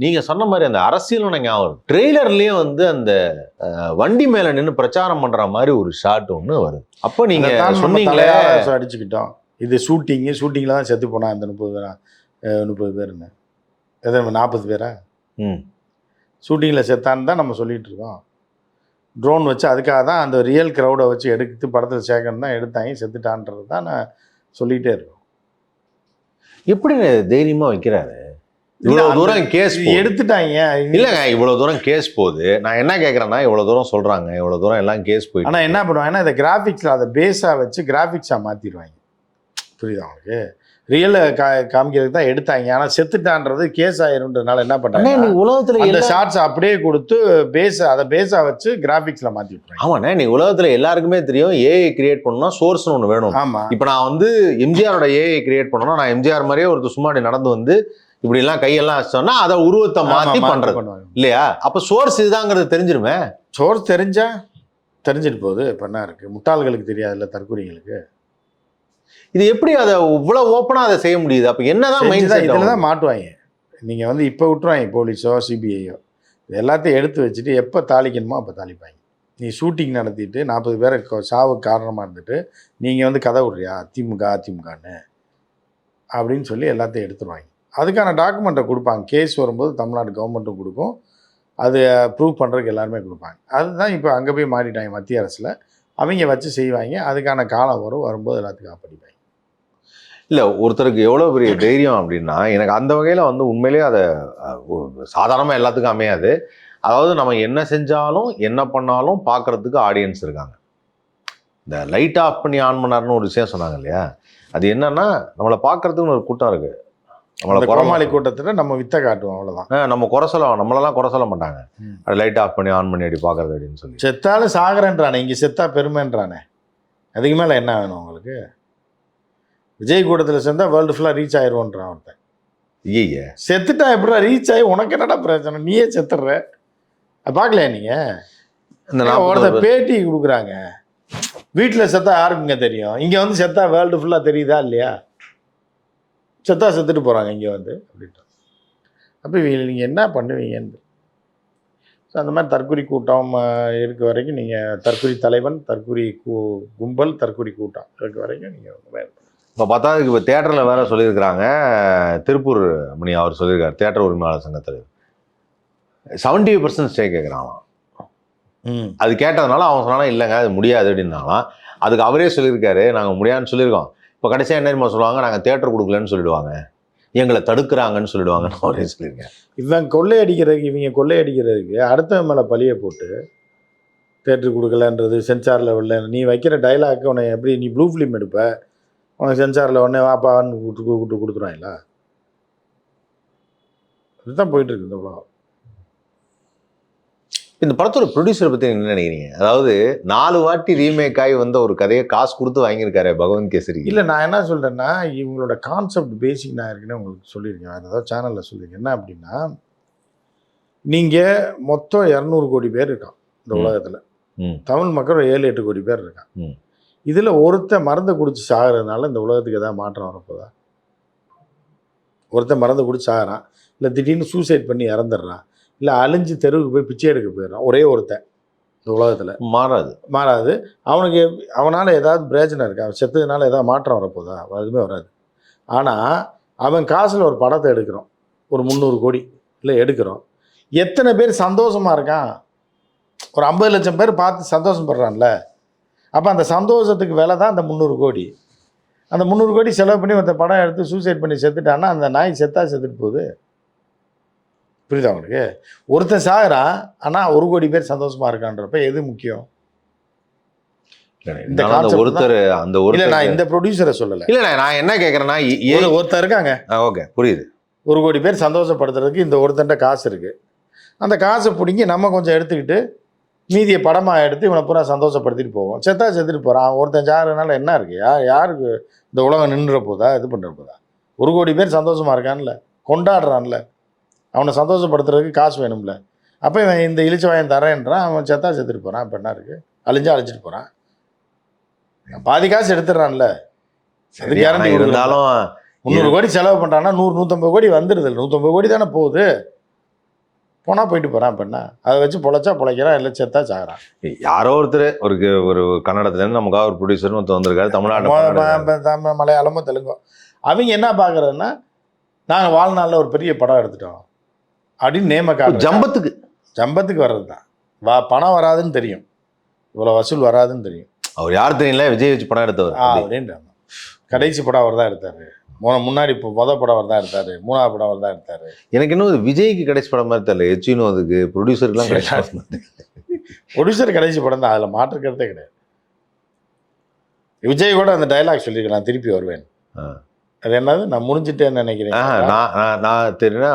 நீங்க சொன்ன மாதிரி அந்த அரசியல் ஞாபகம் ட்ரெய்லர்லயே வந்து அந்த வண்டி மேல நின்று பிரச்சாரம் பண்ற மாதிரி ஒரு ஷாட் ஒண்ணு வருது. அப்போ நீங்க சொன்னீங்களே அடிச்சுக்கிட்டோம், இது ஷூட்டிங்ல தான் செத்து போனா இந்த 30 பேருன்னு, 40 பேரா ஷூட்டிங்கில் செத்தான்னு தான் நம்ம சொல்லிட்டு இருக்கோம். ட்ரோன் வச்சு அதுக்காக தான் அந்த ரியல் க்ரௌடை வச்சு எடுத்து படத்தில் சேர்க்கணும் தான் எடுத்தாங்க, செத்துட்டான்றது தான் நான் சொல்லிகிட்டே இருக்கோம். எப்படி தைரியமா வைக்கிறாரு? இவ்வளவு தூரம் கேஸ் எடுத்துட்டாங்க இல்லைங்க, இவ்வளவு தூரம் கேஸ் போகுது. நான் என்ன கேட்குறேன்னா, இவ்வளவு தூரம் சொல்றாங்க, இவ்வளவு தூரம் எல்லாம் கேஸ் போயிட்டு, ஆனால் என்ன பண்ணுவாங்கன்னா இதை கிராஃபிக்ஸில் அதை பேஸாக வச்சு கிராஃபிக்ஸாக மாற்றிடுவாங்க. புரியுதா உங்களுக்கு? ரியலை காமிக்கிறதுக்கு தான் எடுத்தாங்க. ஆனால் செத்துட்டான்றது கேஸ் ஆயிருன்றதுனால என்ன பண்ணாங்க, உலகத்துல அந்த ஷார்ட்ஸ் அப்படியே கொடுத்து அதை பேஸாக வச்சு கிராஃபிக்ஸில் மாற்றி விட்டுருவாங்க. ஆமாண்ணே, நீ உலகத்துல எல்லாருக்குமே தெரியும் ஏஐ கிரியேட் பண்ணணும்னா சோர்ஸ்னு ஒன்று வேணும். ஆமாம், இப்போ நான் வந்து எம்ஜிஆரோட ஏஐ கிரியேட் பண்ணணும், நான் எம்ஜிஆர் மாதிரியே ஒருத்தர் சும்மாடி நடந்து வந்து இப்படி எல்லாம் கையெல்லாம் வச்சோம்னா அதை உருவத்தை மாற்றி பண்றது இல்லையா? அப்போ சோர்ஸ் இதுதாங்கிறது தெரிஞ்சிருமே. சோர்ஸ் தெரிஞ்சிட்டு போகுது. இப்போ என்ன இருக்கு, முட்டாள்களுக்கு தெரியாதுல்ல, தற்கொலைகளுக்கு. இது எப்படி அதை இவ்வளவு ஓப்பனா அதை செய்ய முடியுது? அப்ப என்னதான் இதில் தான் மாட்டுவாங்க. நீங்க வந்து இப்போ விட்டுருவாங்க போலீஸோ சிபிஐயோ, இது எல்லாத்தையும் எடுத்து வச்சுட்டு எப்போ தாளிக்கணுமோ அப்போ தாளிப்பாங்க. நீ ஷூட்டிங் நடத்திட்டு 40 பேரை சாவுக்கு காரணமாக இருந்துட்டு நீங்கள் வந்து கதை விட்றியா அதிமுகன்னு அப்படின்னு சொல்லி எல்லாத்தையும் எடுத்துருவாங்க. அதுக்கான டாக்குமெண்ட்டை கொடுப்பாங்க. கேஸ் வரும்போது தமிழ்நாடு கவர்மெண்ட்டும் கொடுக்கும், அது ப்ரூவ் பண்ணுறதுக்கு எல்லாருமே கொடுப்பாங்க. அதுதான் இப்போ அங்கே போய் மாட்டிட்டாங்க மத்திய அரசில். அவங்க வச்சு செய்வாங்க. அதுக்கான காலம் வரும்போது எல்லாத்துக்கும் காப்பாடிப்பாங்க. இல்லை, ஒருத்தருக்கு எவ்வளோ பெரிய தைரியம் அப்படின்னா, எனக்கு அந்த வகையில் வந்து உண்மையிலேயே அதை சாதாரணமாக எல்லாத்துக்கும் அமையாது. அதாவது நம்ம என்ன செஞ்சாலும் என்ன பண்ணாலும் பார்க்குறதுக்கு ஆடியன்ஸ் இருக்காங்க. இந்த லைட் ஆஃப் பண்ணி ஆன் பண்ணாருன்னு ஒரு விஷயம் சொன்னாங்க இல்லையா, அது என்னன்னா நம்மளை பார்க்குறதுக்குன்னு ஒரு கூட்டம் இருக்குது. நம்மளை குறமாளி கூட்டத்தில் நம்ம வித்தை காட்டுவோம், அவ்வளோதான். நம்ம குறை சொல்லுவோம், நம்மளெல்லாம் குறை சொல்ல மாட்டாங்க. அது லைட் ஆஃப் பண்ணி ஆன் பண்ணி அப்படி பார்க்குறது அப்படின்னு சொல்லி. செத்தாலும் சாகுறேன்றானே, இங்கே செத்தா பெருமைன்றானே, அதுக்கு மேலே என்ன வேணும் உங்களுக்கு? விஜய் கூட்டத்தில் சேர்ந்தா வேர்ல்டு ஃபுல்லாக ரீச் ஆயிடுவோன்றான் ஒருத்தன். ஐயே, செத்துட்டா எப்படா ரீச் ஆகி உனக்கு என்னடா பிரச்சனை, நீயே செத்துடுற. பார்க்கலையா நீங்கள்? ஒருத்தர் பேட்டி கொடுக்குறாங்க, வீட்டில் செத்தா யாருக்குங்க தெரியும், இங்கே வந்து செத்தா வேர்ல்டு ஃபுல்லாக தெரியுதா இல்லையா? செத்தா செத்துட்டு போகிறாங்க இங்கே வந்து அப்படின்ட்டு. அப்போ நீங்கள் என்ன பண்ணுவீங்கன்னு. ஸோ அந்த மாதிரி தற்கொலை கூட்டம் இருக்க வரைக்கும் நீங்கள் தற்கொலை தலைவன், தற்கொலை கும்பல், தற்கொலை கூட்டம் இருக்க வரைக்கும் நீங்கள் இப்போ பார்த்தா இப்போ தேட்டரில் வேற சொல்லியிருக்கிறாங்க. திருப்பூர் மணி அவர் சொல்லியிருக்காரு, தேட்டர் உரிமையாளர் சங்கத்தில் 70% ஸ்டே கேட்குறாங்களாம். அது கேட்டதுனால அவன் சொன்னானா இல்லைங்க அது முடியாது அப்படின்னாலாம். அதுக்கு அவரே சொல்லியிருக்காரு, நாங்கள் முடியாதுன்னு சொல்லியிருக்கோம். இப்போ கடைசியாக என்ன சொல்லுவாங்க, நாங்கள் தேட்டர் கொடுக்கலன்னு சொல்லிடுவாங்க, எங்களை தடுக்கிறாங்கன்னு சொல்லிடுவாங்கன்னு அவரே சொல்லியிருக்கேன். இவங்க கொள்ளையடிக்கிறதுக்கு அடுத்த மேலே பழியை போட்டு தேட்டர் கொடுக்கலன்றது சென்சார் லெவலில் நீ வைக்கிற டைலாக்கு உன்னை எப்படி நீ ப்ளூ ஃபிலிம் எடுப்ப, உனக்கு சென்சாரில் உடனே வாப்பான்னு கூப்பிட்டு கொடுத்துருவாங்களா? இதுதான் போயிட்டு இருக்கு இந்த உலகம். இந்த படத்தோட ப்ரொடியூசரை பற்றி என்ன நினைக்கிறீங்க? அதாவது 4 வாட்டி ரீமேக் ஆகி வந்த ஒரு கதையை காசு கொடுத்து வாங்கியிருக்காரு பகவந்த் கேசரி. இல்லை, நான் என்ன சொல்கிறேன்னா, இவங்களோட கான்செப்ட் பேசிக் நான் இருக்குன்னு உங்களுக்கு சொல்லியிருக்கேன், வேறு ஏதாவது சேனலில் சொல்லியிருக்கேன். என்ன அப்படின்னா, நீங்கள் மொத்தம் 200 கோடி பேர் இருக்கான் இந்த உலகத்தில். தமிழ் மக்கள் 7-8 கோடி பேர் இருக்கான். இதில் ஒருத்தன் மருந்து குடிச்சு சாகிறதுனால இந்த உலகத்துக்கு எதாவது மாற்றம் வரப்போதா? ஒருத்தன் மருந்து குடிச்சு சாகிறான், இல்லை திடீர்னு சூசைட் பண்ணி இறந்துடுறான், இல்லை அழிஞ்சு தெருவுக்கு போய் பிச்சை எடுக்க போயிடுறான், ஒரே ஒருத்தன் இந்த உலகத்தில். மாறாது. அவனால் ஏதாவது பிரயோஜனம் இருக்கா? அவன் செத்ததுனால ஏதாவது மாற்றம் வரப்போதா? அதுவுமே வராது. ஆனால் அவன் காசில் ஒரு படத்தை எடுக்கிறோம், ஒரு 300 கோடி இல்லை எடுக்கிறோம், எத்தனை பேர் சந்தோஷமாக இருக்கான்? ஒரு 50 லட்சம் பேர் பார்த்து சந்தோஷப்படுறான்ல. அப்போ அந்த சந்தோஷத்துக்கு விலை தான் அந்த 300 கோடி. அந்த 300 கோடி செலவு பண்ணி ஒருத்த படம் எடுத்து சூசைட் பண்ணி செத்துட்டான்னா அந்த நாய் செத்துட்டு போகுது. புரியுதா உங்களுக்கு? ஒருத்தன் சாகுறான், ஆனால் 1 கோடி பேர் சந்தோஷமா இருக்கான்றப்ப எது முக்கியம்? நான் இந்த ப்ரொடியூசரை சொல்லலை. இல்லை, நான் என்ன கேட்குறேன்னா, ஒருத்தர் இருக்காங்க, ஓகே புரியுது, 1 கோடி பேர் சந்தோஷப்படுத்துறதுக்கு இந்த ஒருத்தன்ட்ட காசு இருக்குது. அந்த காசை பிடிங்கி நம்ம கொஞ்சம் எடுத்துக்கிட்டு மீதியை படமாக எடுத்து இவனை பூரா சந்தோஷப்படுத்திட்டு போவோம். செத்துட்டு போகிறான். ஒருத்தன் சாகிறதுனால என்ன இருக்குது? யாருக்கு இந்த உலகம் நின்ற போதா, இது பண்ணுற போதா? 1 கோடி பேர் சந்தோஷமாக இருக்கான்ல, கொண்டாடுறான்ல, அவனை சந்தோஷப்படுத்துறதுக்கு காசு வேணும்ல. அப்போ இவன் இந்த இழிச்சவாயன் தரேன்றான், அவன் செத்துட்டு போகிறான். இப்போ என்ன இருக்குது? அழிச்சிட்டு போகிறான். பாதி காசு எடுத்துடுறான்ல. அது கேரண்டி இருந்தாலும் 300 கோடி செலவு பண்ணுறான்னா 100-150 கோடி வந்துடுது. 150 கோடி தானே போகுது. போனால் போயிட்டு போகிறான் அப்படின்னா அதை வச்சு பொழைச்சா பொழைக்கிறான், இல்லை செத்தா சாகிறான். யாரோ ஒருத்தர் ஒரு கன்னடத்துலேருந்து நமக்காக ஒரு ப்ரொடியூசர்னு ஒருத்தர் வந்திருக்காரு, தமிழ்நாடு மலையாளமோ தெலுங்கோ. அவங்க என்ன பார்க்குறதுன்னா, நாங்கள் வாழ்நாளில் ஒரு பெரிய படம் எடுத்துட்டோம் அப்படின்னு நேமக்காக ஜம்பத்துக்கு வர்றது தான். பணம் வராதுன்னு தெரியும், இவ்வளோ வசூல் வராதுன்னு தெரியும். அவர் யார் தெரியல, விஜய் வச்சு படம் எடுத்தவர் அப்படின்ற கடைசி படம் அவர் தான் எடுத்தார். முன்னாடி இப்போ மொதல் படம் அவர் தான் எடுத்தார், மூணாவது படம் அவர் தான் எடுத்தார். எனக்கு இன்னும் விஜய்க்கு கடைசி படம் மாதிரி தெரியல, எச்சினோ அதுக்கு ப்ரொடியூசருக்குலாம் கடைசி படம். ப்ரொடியூசர் கடைசி படம் தான், அதில் மாற்றுக்கிறதே கிடையாது. விஜய் கூட அந்த டைலாக் சொல்லியிருக்கேன், நான் திருப்பி வருவேன். அது என்னது, நான் முடிஞ்சிட்டேன்னு நினைக்கிறேன். நான் தெரியுன்னா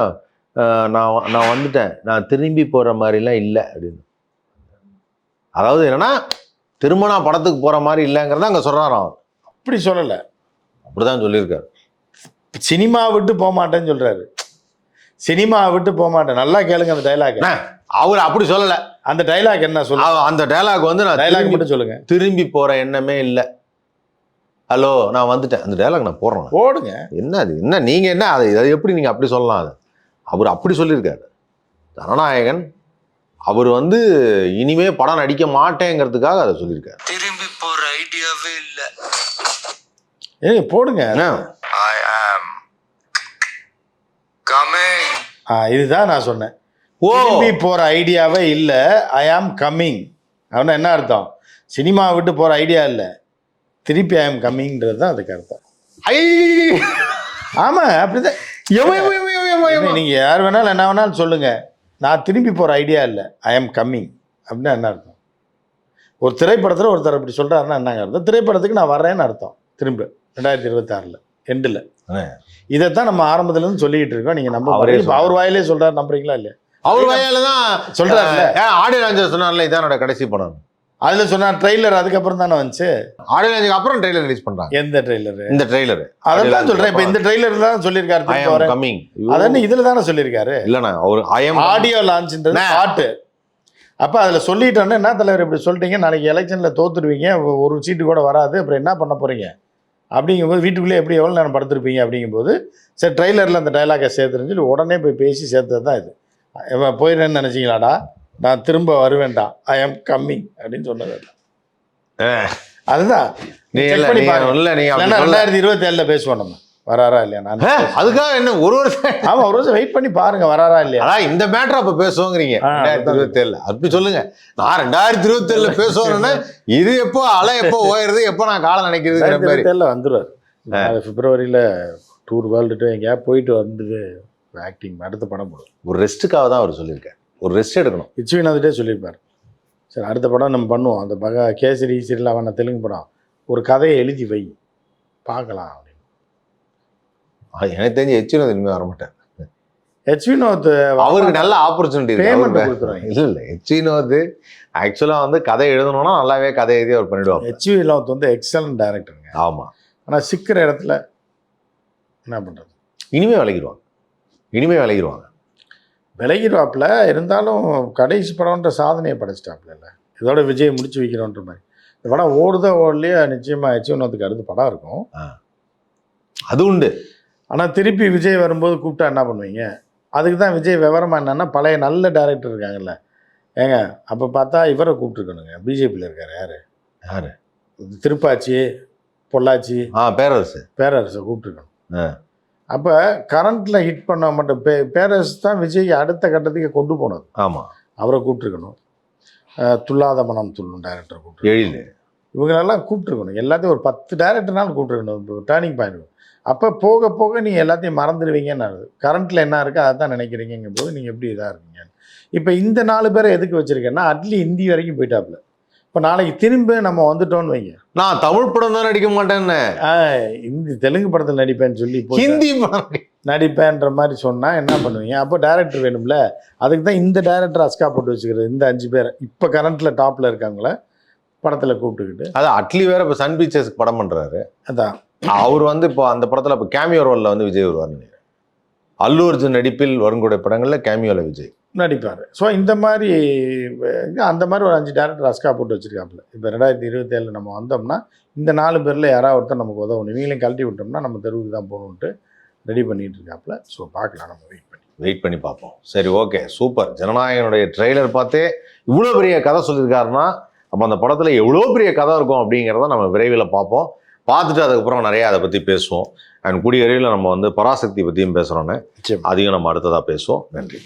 நான் வந்துட்டேன், நான் திரும்பி போகிற மாதிரிலாம் இல்லை அப்படின்னு. அதாவது என்னன்னா திரும்ப நான் படத்துக்கு போகிற மாதிரி இல்லைங்கிறத அங்கே சொல்கிறாராம். அப்படி சொல்லலை, அப்படிதான் சொல்லியிருக்காரு. சினிமா விட்டு போக மாட்டேன்னு சொல்கிறாரு. சினிமா விட்டு போக மாட்டேன், நல்லா கேளுங்க அந்த டைலாக். அவர் அப்படி சொல்லலை. அந்த டைலாக் என்ன சொல்ல, அந்த டைலாக் வந்து நான் டைலாக் மட்டும் சொல்லுங்க. திரும்பி போகிற எண்ணமே இல்லை, ஹலோ நான் வந்துட்டேன். அந்த டைலாக் நான் போடுறேன், போடுங்க. என்ன அது, என்ன நீங்கள் என்ன அதை எப்படி நீங்கள் அப்படி சொல்லலாம்? அது அவர் அப்படி சொல்லியிருக்காரு. ஜனநாயகன் அவர் வந்து இனிமே படம் நடிக்க மாட்டேங்கிறதுக்காக அதை சொல்லியிருக்காரு. திரும்பி போற ஐடியாவே இல்லை. போடுங்க. இதுதான் நான் சொன்னேன், திரும்பி போற ஐடியாவே இல்லை, ஐ ஆம் கம்மிங். அப்படின்னா என்ன அர்த்தம்? சினிமா விட்டு போற ஐடியா இல்லை, திருப்பி ஐ ஆம் கம்மிங்கிறது தான் அதுக்கு அர்த்தம். ஆமா, அப்படிதான். நீங்க யார் வேணாலும் என்ன வேணாலும் சொல்லுங்க, நான் திரும்பி போகிற ஐடியா இல்லை, ஐ ஆம் கம்மிங் அப்படின்னா என்ன அர்த்தம்? ஒரு திரைப்படத்தில் ஒருத்தர் அப்படி சொல்கிறாருன்னா என்னங்க அர்த்தம்? திரைப்படத்துக்கு நான் வர்றேன்னு அர்த்தம். திரும்ப 2026 எண்டில் இதைத்தான் நம்ம ஆரம்பத்துலேருந்து சொல்லிக்கிட்டு இருக்கோம். நீங்கள் நம்ம அவர் வாயிலே சொல்கிறாரு, நம்புறீங்களா இல்லையா? அவர் வாயால தான் சொல்கிறாரு. ஆடியோ லான்ச் சொன்னார்ல, இதான் என்னோட கடைசி படம். அதில் சொன்னார் ட்ரெய்லர் அதுக்கப்புறம் தானே வந்துச்சு. ஆடியோ லான்ச்சுக்கு அப்புறம் ட்ரெய்லர் ரிலீஸ் பண்ணுறாங்க. எந்த ட்ரெய்லர்? இந்த ட்ரெய்லர். அதான் சொல்கிறேன், இப்போ இந்த ட்ரெய்லர் தான் சொல்லியிருக்காரு. ஐ ஆம் கம்மிங். அதான் இதில் தானே சொல்லியிருக்காரு. இல்லைண்ணா, அவர் ஆடியோ லான்ச்ன்றது பாட்டு. அப்போ அதில் சொல்லிட்டோன்னே, என்ன தலைவர் இப்படி சொல்லிட்டீங்க, நாளைக்கு எலெக்ஷனில் தோத்துடுவீங்க, ஒரு சீட்டு கூட வராது, அப்புறம் என்ன பண்ண போகிறீங்க அப்படிங்கும்போது, வீட்டுக்குள்ளே எப்படி எவ்வளோ நேரம் படுத்துருப்பீங்க அப்படிங்கும்போது, சரி ட்ரெய்லரில் அந்த டைலாகை சேர்த்துருன்னு சொல்லி உடனே போய் பேசி சேர்த்தது தான் இது. போயிடுறேன்னு நினச்சிங்களாடா, நான் திரும்ப வருவேன்டா, ஐ ஆம் கம்மிங் அப்படின்னு சொன்னது. அதுதான் 2027 பேசுவோம் நம்ம, வராரா இல்லையா. நான் அதுக்காக என்ன ஒரு வருஷம், ஆமா ஒரு வருஷம் வெயிட் பண்ணி பாருங்க வராரா இல்லையா. இந்த மேட்டர் அப்ப பேசுவோங்கிறீங்க 2027 அப்படி சொல்லுங்க. நான் 2027 பேசுவோம்னா இது எப்போ அலை எப்போ ஓயிருது, எப்போ நான் காலம் நினைக்கிறது வந்துருவாரு. பிப்ரவரியில டூர் வேர்ல்டு எங்கேயா போயிட்டு வந்து ஆக்டிங் அடுத்த படம் போடும். ஒரு ரெஸ்ட்டுக்காக தான் அவர் சொல்லியிருக்காரு, ஒரு ரெஸ்ட் எடுக்கணும். இச்சுவினாதிட்டே சொல்லியிருப்பார், சரி அடுத்த படம் நம்ம பண்ணுவோம், அந்த கேசரி சீரியல் அவன தெலுங்கு படம், ஒரு கதையை எழுதி வை பார்க்கலாம் அப்படின்னு. எனக்கு தெரிஞ்சு எச் வினோத் இனிமேல் வரமாட்டேன். எச் வினோத் அவருக்கு நல்ல ஆப்பர்ச்சுனிட்டி பேமெண்ட் கொடுத்துருவாங்க. இல்லை எச் வினோத் ஆக்சுவலாக வந்து கதை எழுதணும்னா நல்லாவே கதை எழுதி அவர் பண்ணிவிடுவாங்க. எச் வினோத் வந்து எக்ஸலன்ட் டைரக்டருங்க. ஆமாம், ஆனால் சிக்கிற இடத்துல என்ன பண்ணுறது, இனிமே விலகிடுவாங்க. விலகிடுவாப்பில் இருந்தாலும் கடைசி படம்ன்ற சாதனையை படைச்சிட்டாப்புல. இல்லை இதோட விஜய் முடிச்சு வைக்கிறோன்ற மாதிரி. இந்த படம் ஓடுதோ ஓடலையே நிச்சயமாக எச் வினோத்துக்கு அடுத்த படம் இருக்கும், அது உண்டு. ஆனால் திருப்பி விஜய் வரும்போது கூப்பிட்டா என்ன பண்ணுவீங்க? அதுக்கு தான் விஜய் விவரமாக என்னன்னா, பழைய நல்ல டைரக்டர் இருக்காங்கல்ல, ஏங்க அப்போ பார்த்தா இவரை கூப்பிட்டுருக்கணுங்க. பிஜேபியில் இருக்கார், யார் திருப்பாச்சி பொள்ளாச்சி பேரரசை கூப்பிட்டுருக்கணும். அப்போ கரண்ட்டில் ஹிட் பண்ண மட்டும் பேரரசு தான் விஜய் அடுத்த கட்டத்துக்கு கொண்டு போனது. ஆமாம், அவரை கூப்பிட்டுருக்கணும். துல்லாத மனம் துள்ளும் டைரக்டர் கூப்பிட்டு, இவங்களெல்லாம் கூப்பிட்டுருக்கணும். எல்லாத்தையும் ஒரு 10 டைரக்டர்னாலும் கூப்பிட்டுருக்கணும். Turning point. அப்போ போக போக நீங்கள் எல்லாத்தையும் மறந்துடுவீங்கன்னு அர்த்தம். கரண்ட்டில் என்ன இருக்குது அதை தான் நினைக்கிறீங்கும் போது நீங்கள் எப்படி இதாக இருக்கீங்க. இப்போ இந்த 4 பேரை எதுக்கு வச்சுருக்கேன்னா, அட்லி ஹிந்தி வரைக்கும் போயிட்டாப்புல. இப்போ நாளைக்கு திரும்ப நம்ம வந்துட்டோன்னு வைங்க, நான் தமிழ் படம் தான் நடிக்க மாட்டேன்னு, ஹிந்தி தெலுங்கு படத்தில் நடிப்பேன்னு சொல்லி ஹிந்தி நடிப்பேன்ற மாதிரி சொன்னால் என்ன பண்ணுவீங்க? அப்போ டைரக்டர் வேணும்ல. அதுக்கு தான் இந்த டைரக்டர் அஸ்கா போட்டு வச்சுக்கிறது. இந்த 5 பேரை இப்போ கரண்ட்டில் டாப்பில் இருக்காங்கள படத்தில் கூப்பிட்டுக்கிட்டு, அதான் அட்லி வேற இப்போ சன் பிக்சர்ஸ்க்கு படம் பண்ணுறாரு. அதான் அவர் வந்து இப்போ அந்த படத்தில் இப்போ கேமியோ ரோலில் வந்து விஜய் வருவார்னு, அல்லு அர்ஜுன் நடிப்பில் வருங்கூடிய படங்களில் கேமியோவில் விஜய் நடிப்பார். ஸோ இந்த மாதிரி அந்த மாதிரி ஒரு 5 டேரக்டர் அஸ்கா போட்டு வச்சுருக்காப்புல. இப்போ 2027 நம்ம வந்தோம்னா இந்த 4 பேரில் யாராவது ஒருத்தர் நமக்கு உதவணும். இவங்களையும் கழட்டி விட்டோம்னா நம்ம தெருவுக்கு தான் போகணுன்ட்டு ரெடி பண்ணிகிட்டு இருக்காப்புல. ஸோ பார்க்கலாம், நம்ம வெயிட் பண்ணி. வெயிட் பண்ணி பார்ப்போம். சரி, ஓகே, சூப்பர். ஜனநாயகனுடைய ட்ரெய்லர் பார்த்தே இவ்வளோ பெரிய கதை சொல்லியிருக்காருன்னா அப்போ அந்த படத்தில் எவ்வளோ பெரிய கதை இருக்கும் அப்படிங்கிறத நம்ம விரைவில் பார்ப்போம். பார்த்துட்டு அதுக்கப்புறம் நிறையா அதை பற்றி பேசுவோம். அண்ட் கூடிய விரைவில் நம்ம வந்து பராசக்தி பற்றியும் பேசுகிறோன்னு, அதையும் நம்ம அடுத்ததாக பேசுவோம். நன்றி.